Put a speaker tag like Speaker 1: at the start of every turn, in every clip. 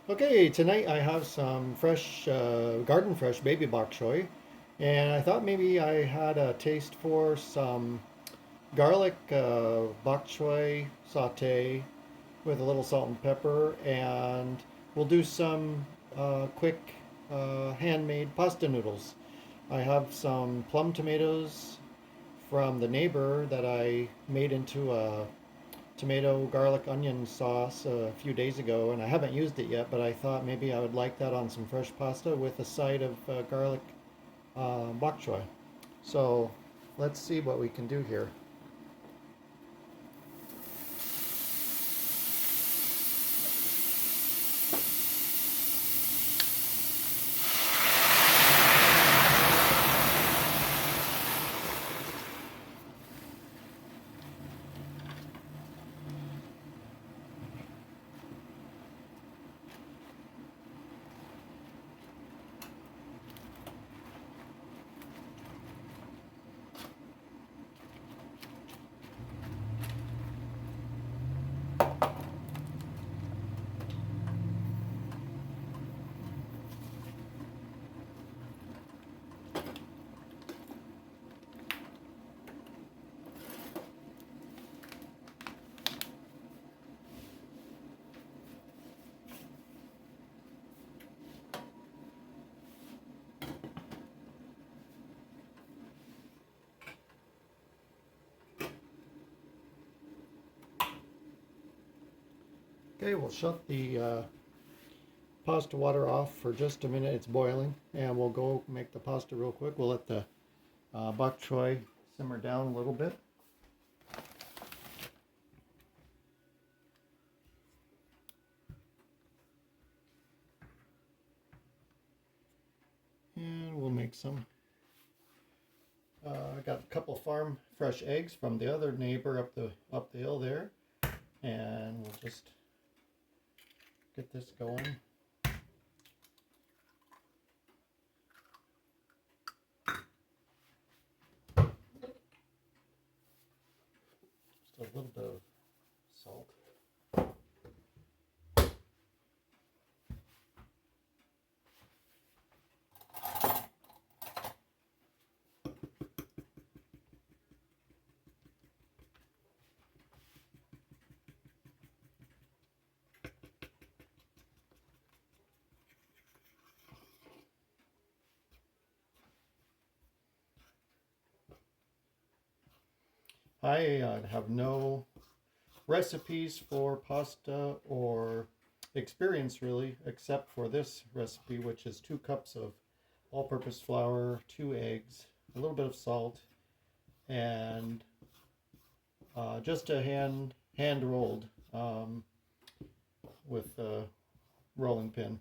Speaker 1: Okay, tonight I have some fresh, garden fresh baby bok choy, and I thought maybe I had a taste for some garlic bok choy saute with a little salt and pepper, and we'll do some quick handmade pasta noodles. I have some plum tomatoes from the neighbor that I made into a tomato garlic onion sauce a few days ago, and I haven't used it yet, but I thought maybe I would like that on some fresh pasta with a side of garlic bok choy. So let's see what we can do here. Okay, we'll shut the pasta water off for just a minute. It's boiling, and we'll go make the pasta real quick. We'll let the bok choy simmer down a little bit. And we'll make some. I got a couple farm fresh eggs from the other neighbor up the hill there, and we'll just get this going. Just a little bit of salt. I have no recipes for pasta or experience really, except for this recipe, which is 2 cups of all-purpose flour, 2 eggs, a little bit of salt, and just a hand rolled with a rolling pin,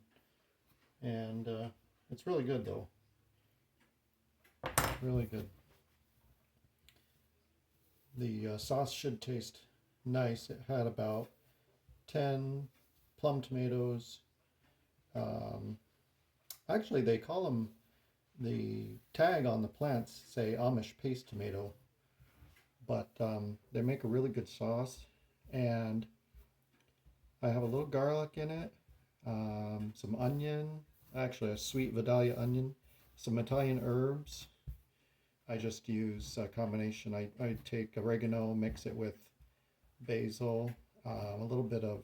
Speaker 1: and it's really good though, really good. The sauce should taste nice. It had about 10 plum tomatoes. Um, Actually, they call them, the tag on the plants say Amish paste tomato, but they make a really good sauce. And I have a little garlic in it, some onion, actually a sweet Vidalia onion, some Italian herbs. I just use a combination. I take oregano, mix it with basil, a um, little bit of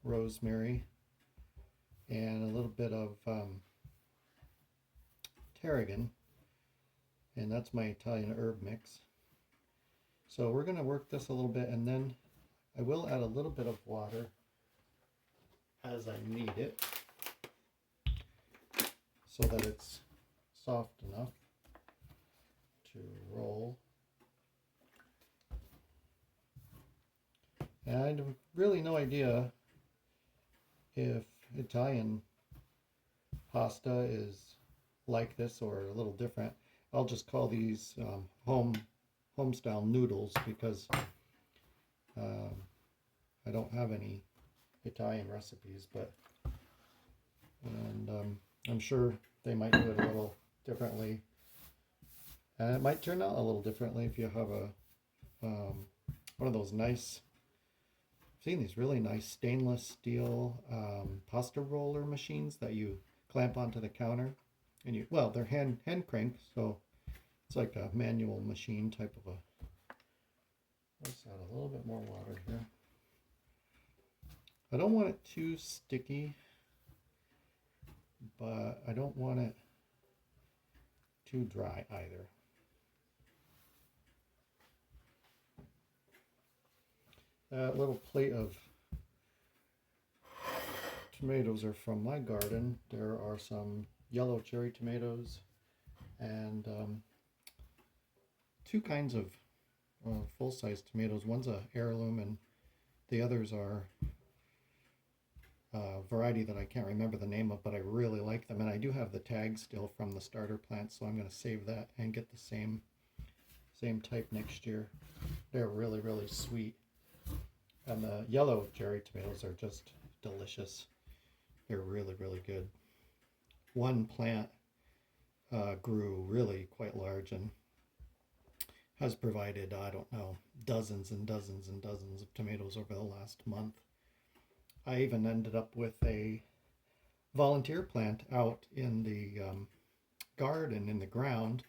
Speaker 1: rosemary, and a little bit of tarragon, and that's my Italian herb mix. So we're going to work this a little bit, and then I will add a little bit of water as I need it so that it's soft enough to roll. And I have really no idea if Italian pasta is like this or a little different. I'll just call these home style noodles because um, I don't have any Italian recipes, but and I'm sure they might do it a little differently, and it might turn out a little differently if you have a one of those nice seen these really nice stainless steel pasta roller machines that you clamp onto the counter, and well, they're hand crank, so it's like a manual machine type of a. Let's add a little bit more water here. I don't want it too sticky, but I don't want it too dry either. That little plate of tomatoes are from my garden. There are some yellow cherry tomatoes and two kinds of full-size tomatoes. One's a heirloom and the others are a variety that I can't remember the name of, but I really like them. And I do have the tag still from the starter plant, so I'm going to save that and get the same type next year. They're really, really sweet. And the yellow cherry tomatoes are just delicious. They're really, really good. One plant grew really quite large and has provided, I don't know, dozens and dozens and dozens of tomatoes over the last month. I even ended up with a volunteer plant out in the garden in the ground.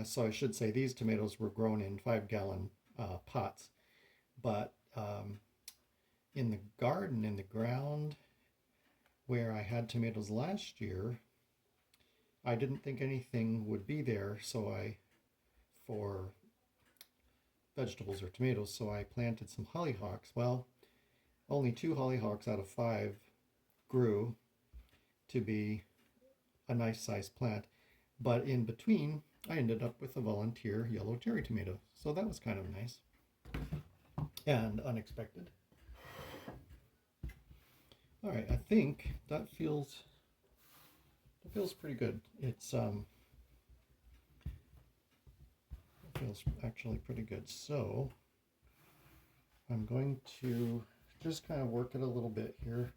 Speaker 1: So I should say these tomatoes were grown in 5-gallon pots. But in the garden, in the ground, where I had tomatoes last year, I didn't think anything would be there, for vegetables or tomatoes, so I planted some hollyhocks. Well, only 2 hollyhocks out of 5 grew to be a nice sized plant, but in between, I ended up with a volunteer yellow cherry tomato, so that was kind of nice and unexpected. All right, I think that feels pretty good. It feels actually pretty good. So I'm going to just kind of work it a little bit here.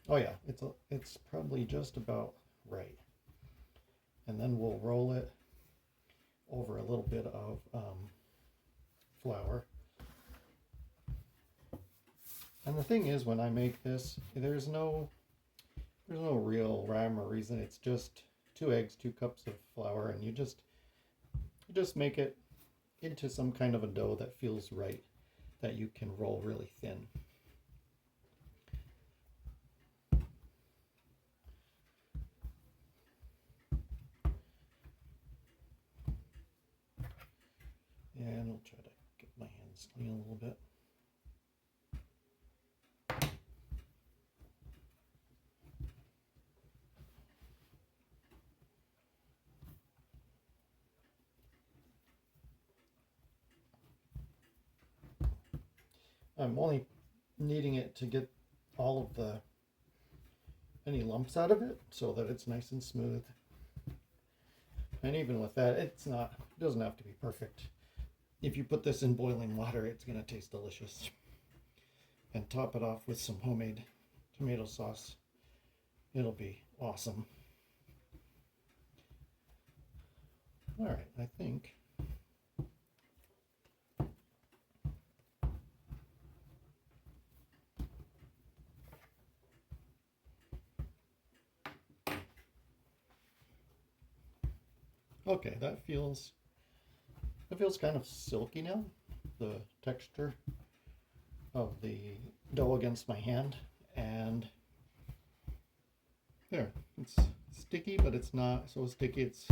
Speaker 1: Oh yeah, it's probably just about right. And then we'll roll it over a little bit of flour. And the thing is, when I make this, there's no real rhyme or reason. It's just 2 eggs, 2 cups of flour, and you just make it into some kind of a dough that feels right, that you can roll really thin. And I'll try to get my hands clean a little bit. I'm only kneading it to get all of any lumps out of it so that it's nice and smooth. And even with that, it doesn't have to be perfect. If you put this in boiling water, it's going to taste delicious. And top it off with some homemade tomato sauce. It'll be awesome. All right, I think okay, that feels kind of silky now. The texture of the dough against my hand, and there, it's sticky, but it's not so sticky it's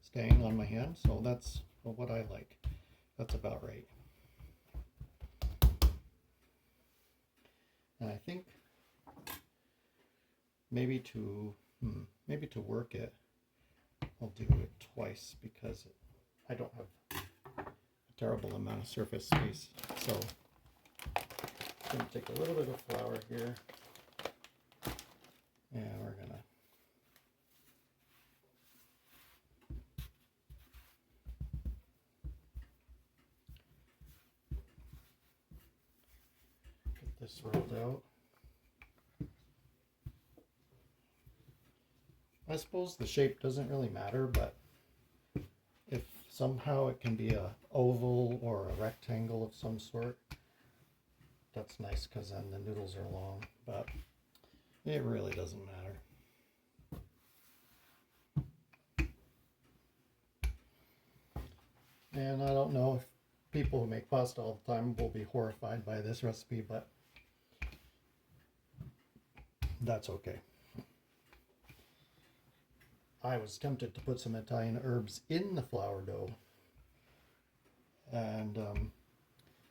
Speaker 1: staying on my hand, so that's what I like. That's about right. And I think maybe to work it, I'll do it twice because I don't have a terrible amount of surface space. So I'm going to take a little bit of flour here, and we're going to get this rolled out. I suppose the shape doesn't really matter, but if somehow it can be a oval or a rectangle of some sort, That's nice because then the noodles are long, but it really doesn't matter. And I don't know if people who make pasta all the time will be horrified by this recipe, but that's okay. I was tempted to put some Italian herbs in the flour dough, and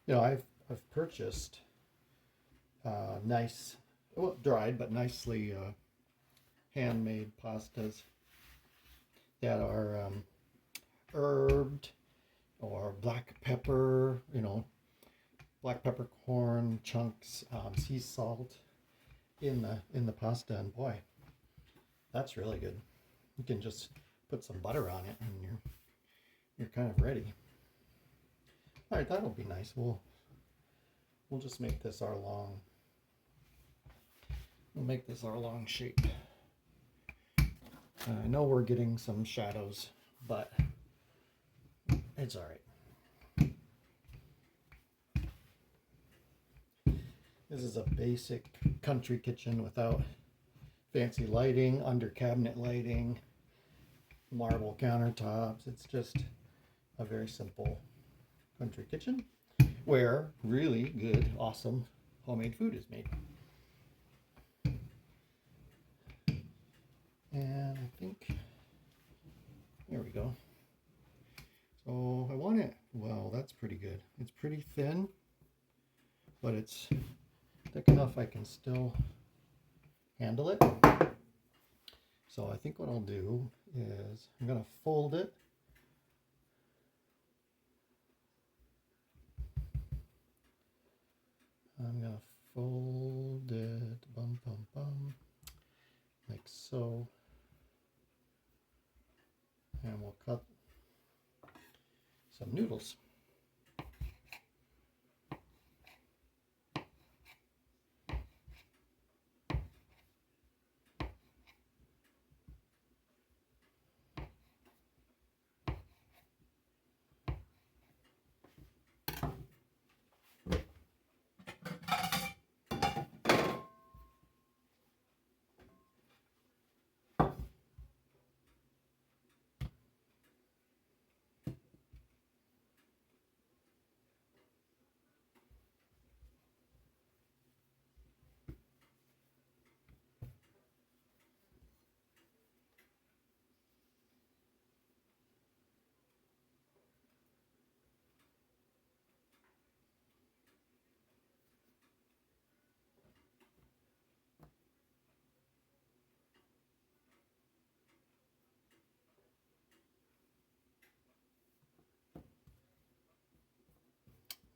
Speaker 1: I've purchased nice, well, dried but nicely handmade pastas that are herbed or black pepper, black peppercorn chunks, sea salt in the pasta, and boy, that's really good. You can just put some butter on it, and you're kind of ready. All right, that'll be nice. We'll just make this our long. We'll make this our long shape. I know we're getting some shadows, but it's all right. This is a basic country kitchen without fancy lighting, under cabinet lighting, marble countertops. It's just a very simple country kitchen where really good, awesome homemade food is made. And I think, there we go. So I want it, well, that's pretty good. It's pretty thin, but it's thick enough I can still handle it. So I think what I'll do is I'm going to fold it. I'm going to fold it, bum, bum, bum, like so. And we'll cut some noodles.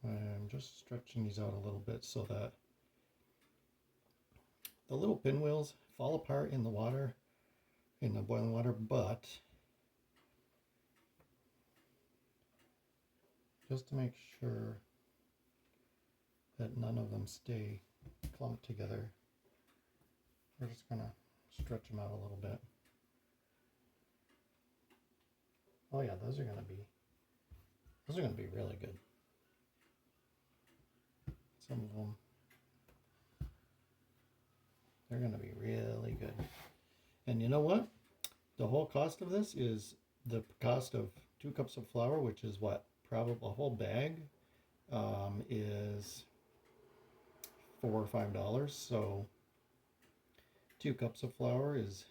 Speaker 1: I'm just stretching these out a little bit so that the little pinwheels fall apart in the water, in the boiling water, but just to make sure that none of them stay clumped together, we're just gonna stretch them out a little bit. Oh yeah, those are gonna be really good. Some of them, they're gonna be really good. And you know what? The whole cost of this is the cost of 2 cups of flour, which is what? Probably a whole bag is $4 or $5. So 2 cups of flour is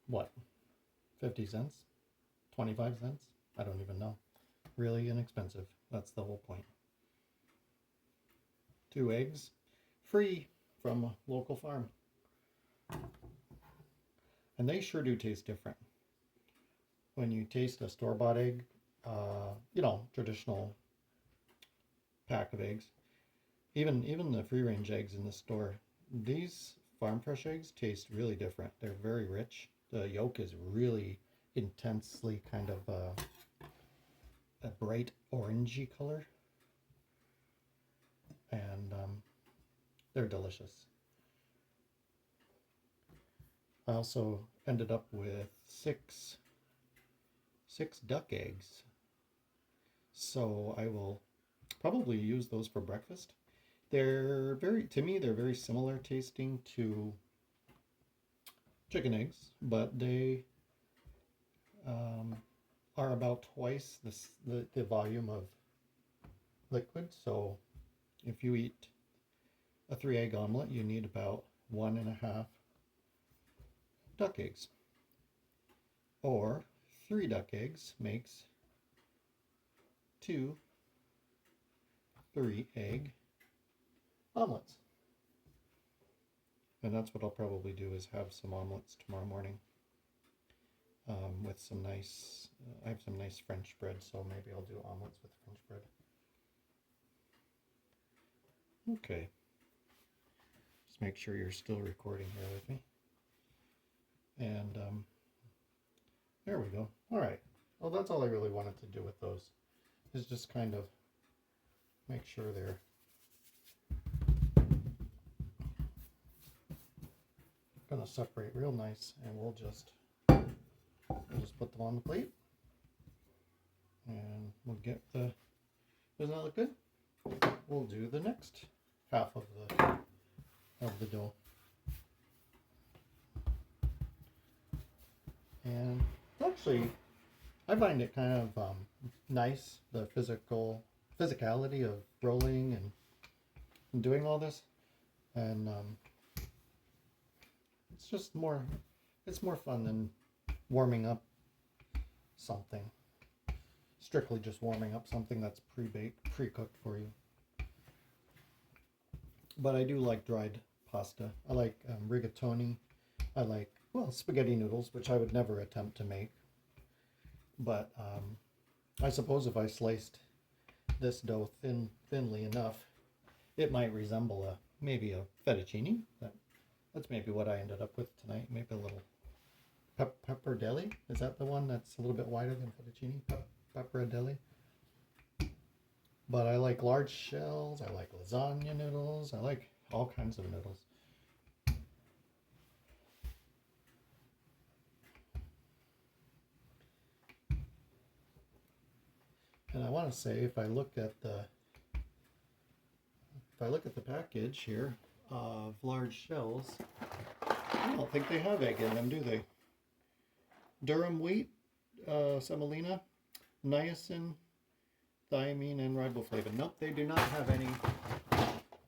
Speaker 1: what? 50 cents? 25 cents? I don't even know. Really inexpensive. That's the whole point. 2 eggs, free from a local farm. And they sure do taste different. When you taste a store-bought egg, traditional pack of eggs, even the free-range eggs in the store, these farm fresh eggs taste really different. They're very rich. The yolk is really intensely kind of a bright orangey color, and they're delicious. I also ended up with six duck eggs So I will probably use those for breakfast. To me, they're very similar tasting to chicken eggs, but they um, are about twice the volume of liquid. So if you eat a 3 egg omelet, you need about 1.5 duck eggs. Or 3 duck eggs makes 2 3 egg omelets. And that's what I'll probably do, is have some omelets tomorrow morning with some nice, I have some nice French bread, so maybe I'll do omelets with French bread. Okay, just make sure you're still recording here with me. And there we go. All right. Well, that's all I really wanted to do with those, is just kind of make sure they're gonna separate real nice, and we'll just put them on the plate, and we'll get the. Doesn't that look good? We'll do the next half of the dough, and actually, I find it kind of nice, the physicality of rolling and doing all this, and it's just more. It's more fun than warming up something. Strictly just warming up something that's pre-baked, pre-cooked for you. But I do like dried pasta. I like rigatoni. I like, well, spaghetti noodles, which I would never attempt to make. But I suppose if I sliced this dough thinly enough, it might resemble maybe a fettuccine. That's maybe what I ended up with tonight. Maybe a little pepperdelli. Is that the one that's a little bit wider than fettuccine? Pepperdelli. But I like large shells. I like lasagna noodles. I like all kinds of noodles. And I want to say, if I look at the package here of large shells, I don't think they have egg in them, do they? Durum wheat, semolina, niacin, thiamine, and riboflavin. Nope, they do not have any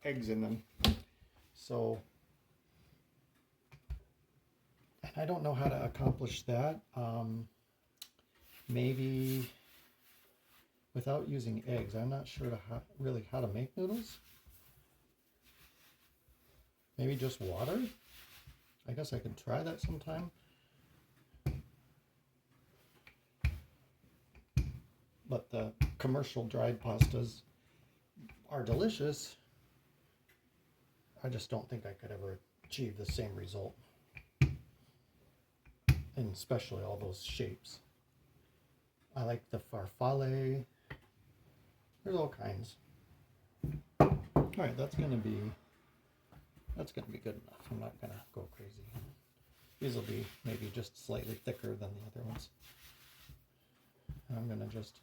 Speaker 1: eggs in them. So, and I don't know how to accomplish that. Maybe without using eggs. I'm not sure really how to make noodles. Maybe just water? I guess I could try that sometime. But the commercial dried pastas are delicious. I just don't think I could ever achieve the same result. And especially all those shapes. I like the farfalle. There's all kinds. All right, that's gonna be good enough. I'm not gonna go crazy. These will be maybe just slightly thicker than the other ones. I'm gonna just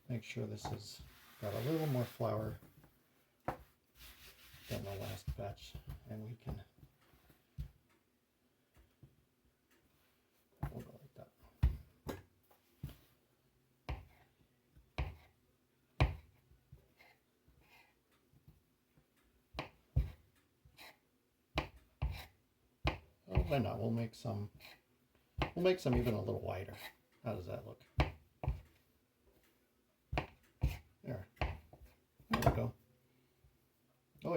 Speaker 1: make sure this has got a little more flour than the last batch, and we can. We'll go like that. Oh, why not? We'll make some even a little wider. How does that look? There we go. Oh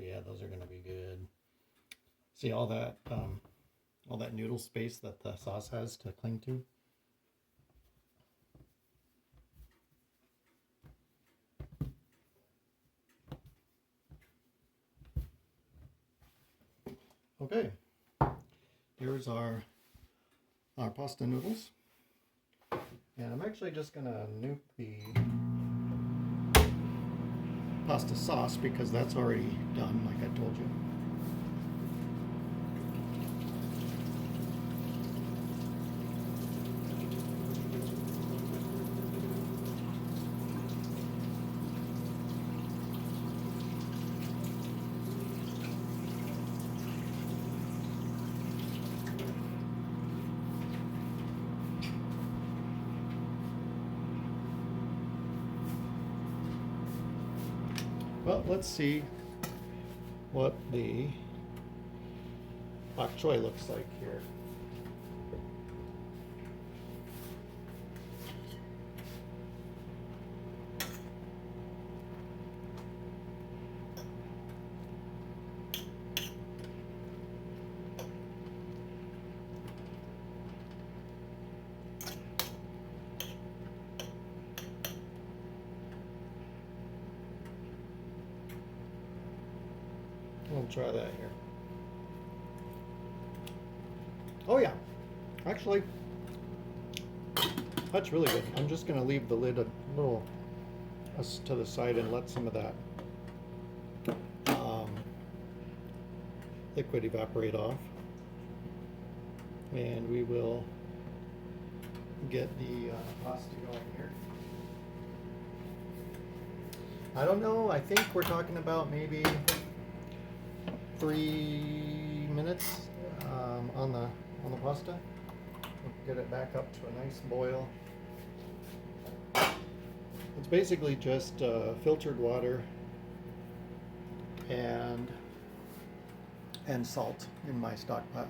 Speaker 1: yeah, those are gonna be good. See all that noodle space that the sauce has to cling to. Okay, here's our pasta noodles, and I'm actually just gonna nuke the pasta sauce because that's already done, like I told you. Well, let's see what the bok choy looks like here. We'll try that here. Oh yeah, actually, that's really good. I'm just going to leave the lid a little to the side and let some of that um, liquid evaporate off. And we will get the pasta going here. I don't know, I think we're talking about maybe 3 minutes on the pasta. We'll get it back up to a nice boil. It's basically just filtered water and salt in my stock pot.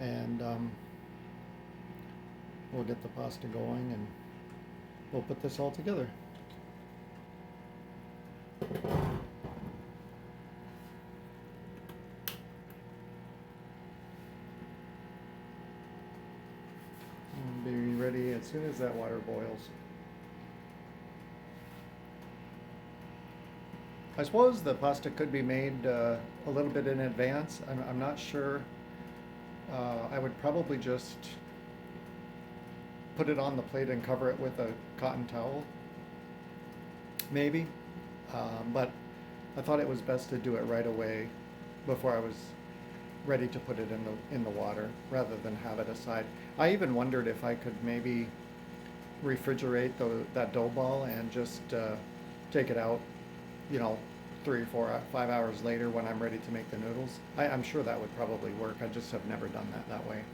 Speaker 1: And we'll get the pasta going and we'll put this all together. And be ready as soon as that water boils. I suppose the pasta could be made a little bit in advance. I'm not sure. I would probably just put it on the plate and cover it with a cotton towel, maybe. But I thought it was best to do it right away before I was ready to put it in the water, rather than have it aside. I even wondered if I could maybe refrigerate that dough ball and just take it out, 3 or 4 or 5 hours later when I'm ready to make the noodles. I'm sure that would probably work. I just have never done that way.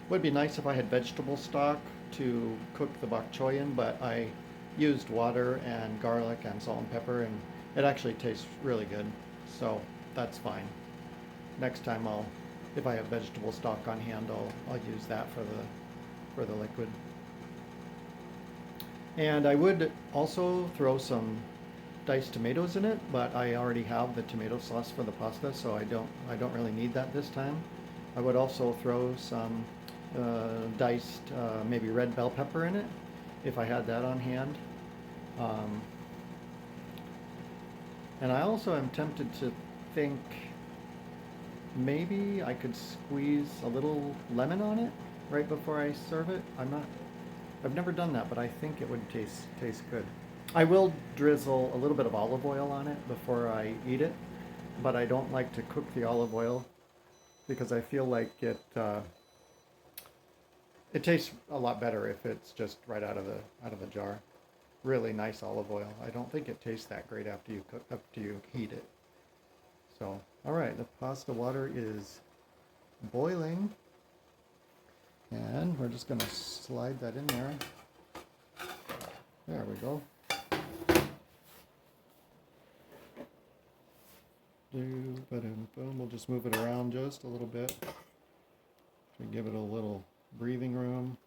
Speaker 1: Would be nice if I had vegetable stock to cook the bok choy in, but I used water and garlic and salt and pepper, and it actually tastes really good, so that's fine. Next time if I have vegetable stock on hand, I'll use that for the liquid. And I would also throw some diced tomatoes in it, but I already have the tomato sauce for the pasta, so I don't really need that this time. I would also throw some diced maybe red bell pepper in it if I had that on hand. And I also am tempted to think maybe I could squeeze a little lemon on it right before I serve it. I've never done that, but I think it would taste good. I will drizzle a little bit of olive oil on it before I eat it, but I don't like to cook the olive oil because I feel like it tastes a lot better if it's just right out of the jar. Really nice olive oil. I don't think it tastes that great after you heat it. So, all right, the pasta water is boiling, and we're just going to slide that in there. There we go. Boom. We'll just move it around just a little bit to give it a little breathing room.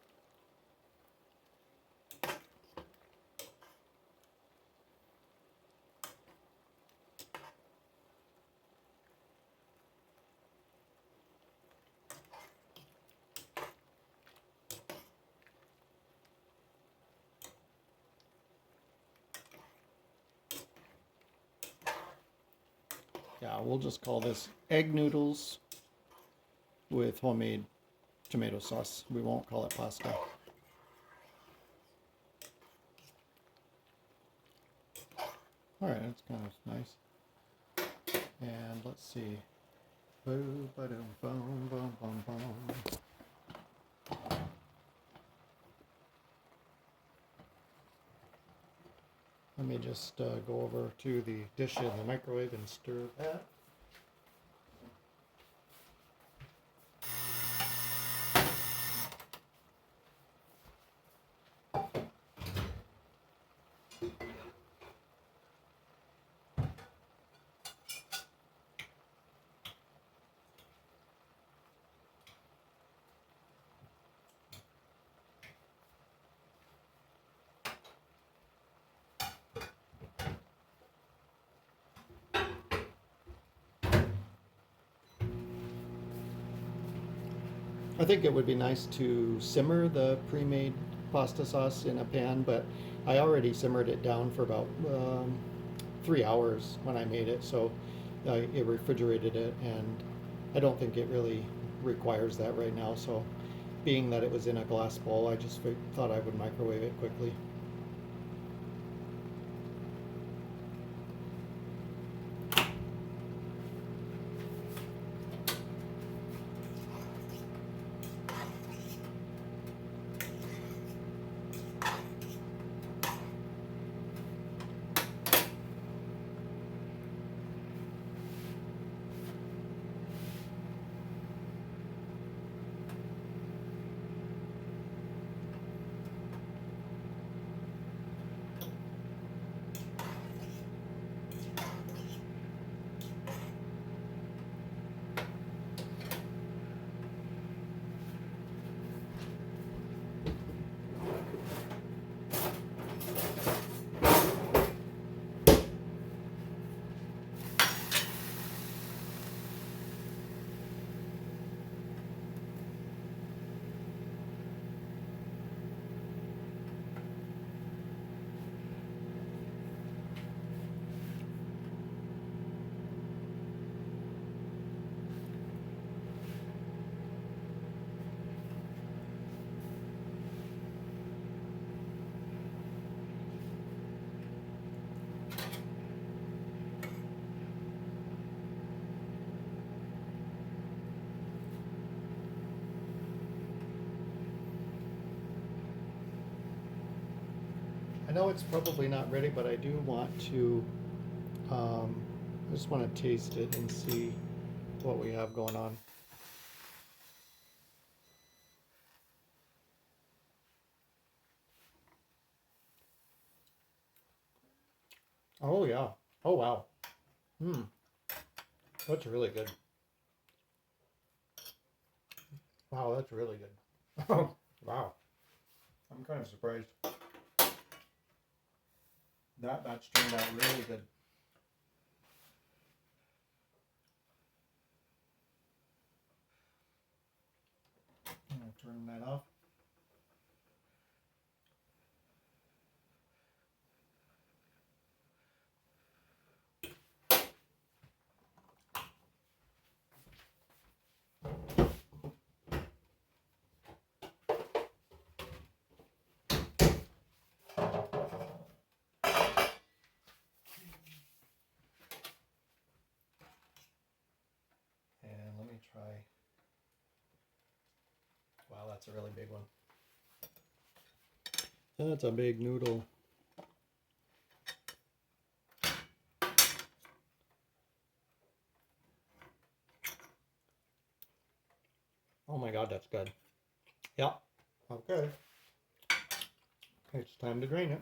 Speaker 1: Yeah, we'll just call this egg noodles with homemade tomato sauce. We won't call it pasta. All right, that's kind of nice. And let's see. Boom, ba-dum, boom, boom, boom, boom. Let me just go over to the dish in the microwave and stir that. I think it would be nice to simmer the pre-made pasta sauce in a pan, but I already simmered it down for about 3 hours when I made it, so I refrigerated it, and I don't think it really requires that right now. So, being that it was in a glass bowl, I just thought I would microwave it quickly. I know it's probably not ready, but I do want to. Um, I just want to taste it and see what we have going on. Oh yeah. Oh wow. Hmm. That's really good. Wow, that's really good. Oh wow. I'm kind of surprised. That batch turned out really good. I'm gonna turn that off. And let me try. Wow, that's a really big one. That's a big noodle. Oh my god, that's good. Yeah. Okay. It's time to drain it.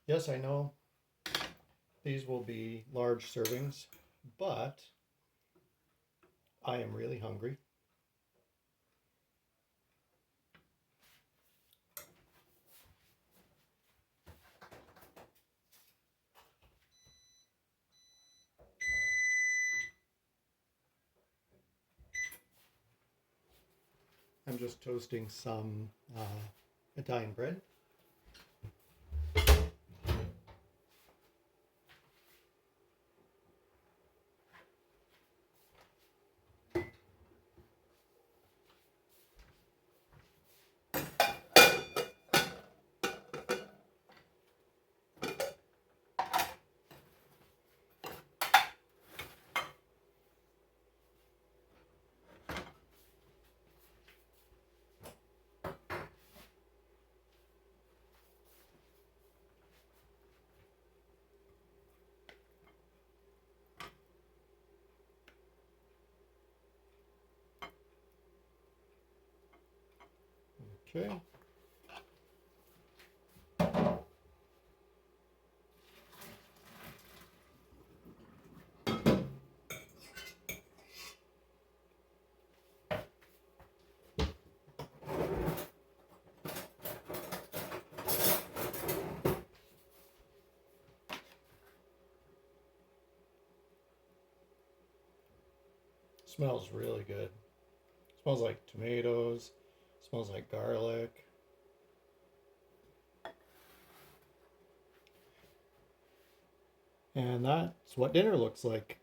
Speaker 1: Yes, I know these will be large servings, but I am really hungry. I'm just toasting some Italian bread. Okay. Smells really good. Smells like tomatoes. Smells like garlic. And that's what dinner looks like.